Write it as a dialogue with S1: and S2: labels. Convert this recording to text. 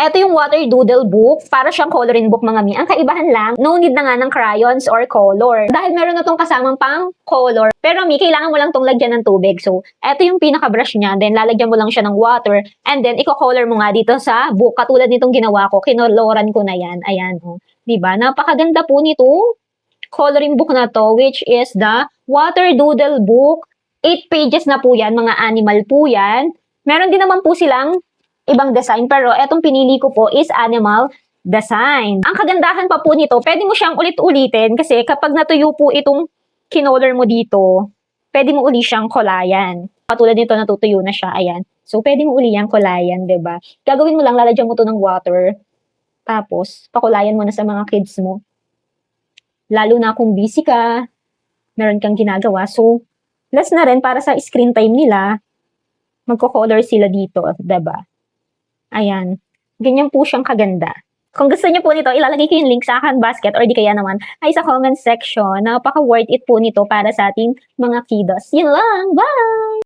S1: Ito yung water doodle book. Para siyang coloring book, mga mi. Ang kaibahan lang, no need na nga ng crayons or color. Dahil meron na tong kasamang pang color. Pero mi, kailangan mo lang tong lagyan ng tubig. So, ito yung pinaka-brush niya. Then, lalagyan mo lang siya ng water. And then, i-color mo nga dito sa book. Katulad nitong ginawa ko. Kinoloran ko na yan. Ayan, oh. Diba? Napakaganda po nito coloring book na to, which is the Water Doodle Book. 8 pages na po yan, mga animal po yan. Meron din naman po silang ibang design, pero etong pinili ko po is animal design. Ang kagandahan pa po nito, pwede mo siyang ulit-ulitin kasi kapag natuyo po itong kinolor mo dito, pwede mo uli siyang kolayan. Katulad nito, natutuyo na siya, ayan. So, pwede mo uli yung kolayan, diba? Gagawin mo lang, lalagyan mo to ng water. Tapos, pakulayan mo na sa mga kids mo. Lalo na kung busy ka, meron kang ginagawa. So, less na rin para sa screen time nila, magko-color sila dito, diba? Ayan. Ganyan po siyang kaganda. Kung gusto niyo po nito, ilalagay ko yung link sa akin basket or di kaya naman ay sa comment section. Napaka-worth it po nito para sa ating mga kiddos. Yun lang. Bye!